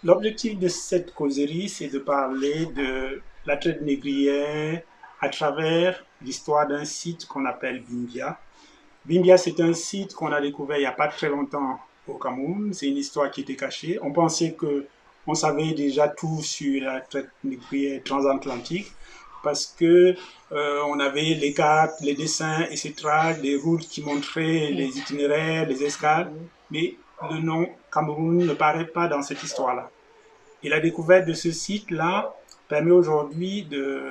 L'objectif de cette causerie, c'est de parler de la traite négrière à travers l'histoire d'un site qu'on appelle Bimbia. Bimbia, c'est un site qu'on a découvert il n'y a pas très longtemps au Cameroun. C'est une histoire qui était cachée. On pensait que on savait déjà tout sur la traite négrière transatlantique parce que on avait les cartes, les dessins, etc., des routes qui montraient les itinéraires, les escales, mais le nom Cameroun ne paraît pas dans cette histoire-là. Et la découverte de ce site-là permet aujourd'hui de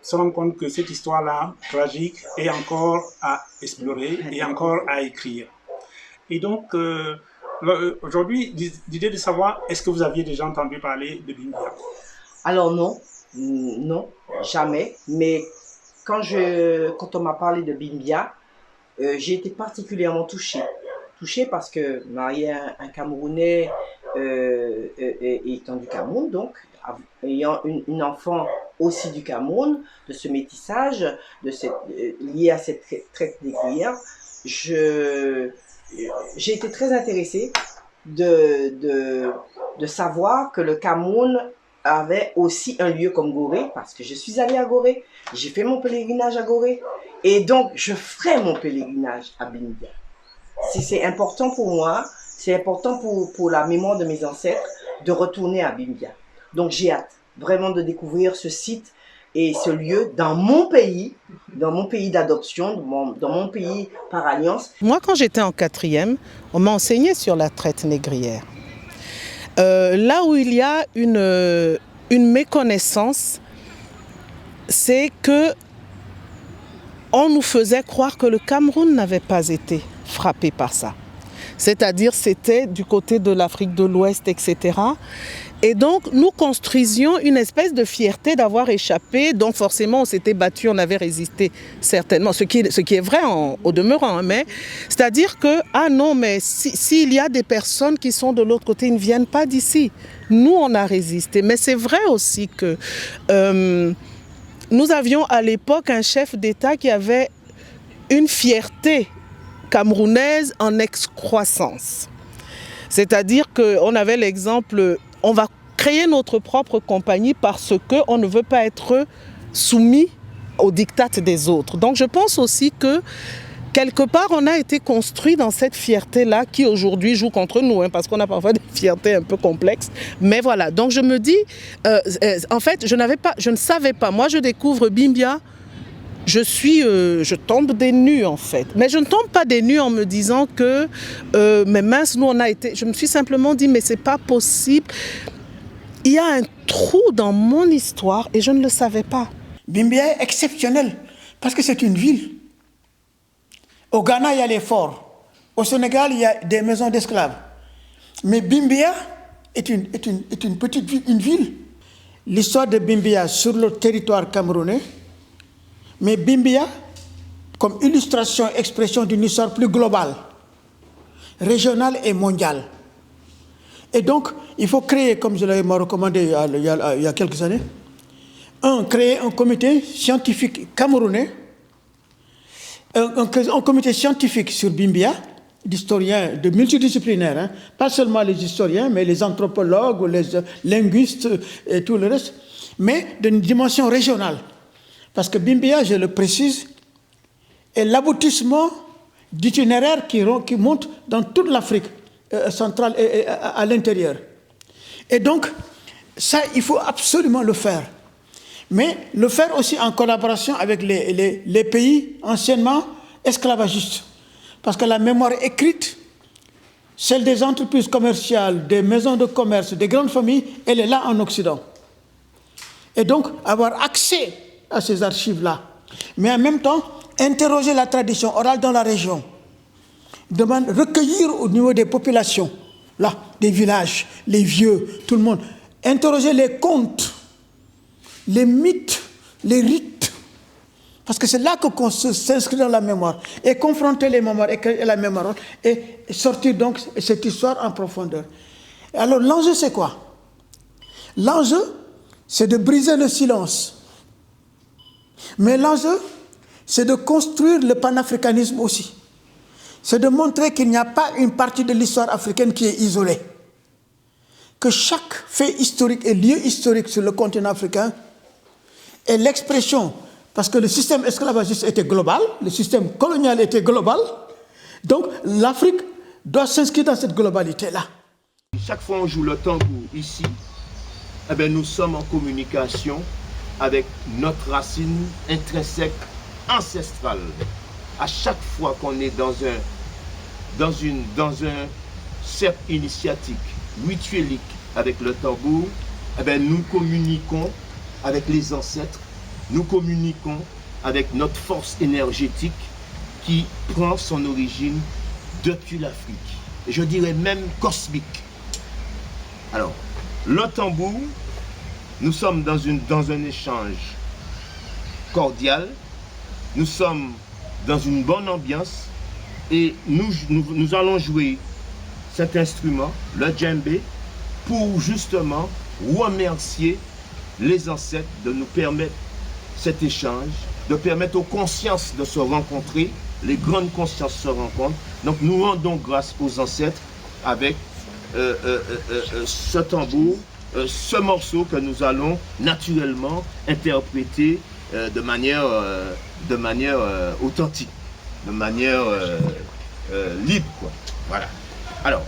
se rendre compte que cette histoire-là, tragique, est encore à explorer et encore à écrire. Et donc, aujourd'hui, l'idée de savoir, est-ce que vous aviez déjà entendu parler de Bimbia? Alors non, jamais. Mais quand on m'a parlé de Bimbia, j'ai été particulièrement touchée. Touchée parce que marié à un Camerounais étant du Cameroun, donc ayant une enfant aussi du Cameroun, de ce métissage, lié à cette traite négrière, j'ai été très intéressée de savoir que le Cameroun avait aussi un lieu comme Gorée, parce que je suis allée à Gorée, j'ai fait mon pèlerinage à Gorée, et donc je ferai mon pèlerinage à Bimbia. C'est important pour moi, c'est important pour la mémoire de mes ancêtres de retourner à Bimbia. Donc j'ai hâte vraiment de découvrir ce site et ce lieu dans mon pays d'adoption, dans mon pays par alliance. Moi, quand j'étais en 4e, on m'a enseigné sur la traite négrière. Là où il y a une méconnaissance, c'est que on nous faisait croire que le Cameroun n'avait pas été frappé par ça. C'est-à-dire c'était du côté de l'Afrique de l'Ouest, etc. Et donc nous construisions une espèce de fierté d'avoir échappé, donc forcément on s'était battu, on avait résisté certainement, ce qui est vrai au demeurant, mais c'est-à-dire que, ah non, mais s'il y a des personnes qui sont de l'autre côté, ils ne viennent pas d'ici. Nous on a résisté, mais c'est vrai aussi que nous avions à l'époque un chef d'État qui avait une fierté camerounaise en excroissance. C'est-à-dire qu'on avait l'exemple, on va créer notre propre compagnie parce qu'on ne veut pas être soumis aux diktats des autres. Donc je pense aussi que quelque part on a été construit dans cette fierté-là qui aujourd'hui joue contre nous, parce qu'on a parfois des fiertés un peu complexes. Mais voilà, donc je me dis, en fait je ne savais pas, moi je découvre Bimbia, je tombe des nues en fait. Mais je ne tombe pas des nues en me disant que, mais mince, nous on a été... Je me suis simplement dit, mais c'est pas possible. Il y a un trou dans mon histoire et je ne le savais pas. Bimbia est exceptionnel parce que c'est une ville. Au Ghana, il y a les forts. Au Sénégal, il y a des maisons d'esclaves. Mais Bimbia est une petite ville, une ville. L'histoire de Bimbia sur le territoire camerounais, mais Bimbia comme illustration, expression d'une histoire plus globale, régionale et mondiale. Et donc, il faut créer, comme je l'avais recommandé il y a quelques années, créer un comité scientifique camerounais, un comité scientifique sur Bimbia, d'historiens, de multidisciplinaires, pas seulement les historiens, mais les anthropologues, les linguistes et tout le reste, mais d'une dimension régionale. Parce que Bimbia, je le précise, est l'aboutissement d'itinéraires qui montent dans toute l'Afrique centrale et à l'intérieur. Et donc, ça, il faut absolument le faire. Mais le faire aussi en collaboration avec les pays anciennement esclavagistes. Parce que la mémoire écrite, celle des entreprises commerciales, des maisons de commerce, des grandes familles, elle est là en Occident. Et donc, avoir accès à ces archives-là, mais en même temps, interroger la tradition orale dans la région, recueillir au niveau des populations, là, des villages, les vieux, tout le monde, interroger les contes, les mythes, les rites, Parce que c'est là qu'on s'inscrit dans la mémoire. Et confronter les mémoires et la mémoire et sortir donc cette histoire en profondeur. Alors l'enjeu c'est quoi? L'enjeu c'est de briser le silence. Mais l'enjeu c'est de construire le panafricanisme aussi. C'est de montrer qu'il n'y a pas une partie de l'histoire africaine qui est isolée. Que chaque fait historique et lieu historique sur le continent africain est l'expression, parce que le système esclavagiste était global, le système colonial était global, donc l'Afrique doit s'inscrire dans cette globalité-là. Chaque fois qu'on joue le tambour ici, eh bien, nous sommes en communication avec notre racine intrinsèque, ancestrale. À chaque fois qu'on est dans un cercle initiatique, rituelique avec le tambour, eh bien, nous communiquons avec les ancêtres, nous communiquons avec notre force énergétique qui prend son origine depuis l'Afrique, et je dirais même cosmique. Alors, le tambour, nous sommes dans un échange cordial, nous sommes dans une bonne ambiance, et nous allons jouer cet instrument, le djembé, pour justement remercier les ancêtres de nous permettre cet échange, de permettre aux consciences de se rencontrer, les grandes consciences se rencontrent. Donc nous rendons grâce aux ancêtres avec ce tambour, ce morceau que nous allons naturellement interpréter de manière authentique, de manière libre, quoi. Voilà. Alors,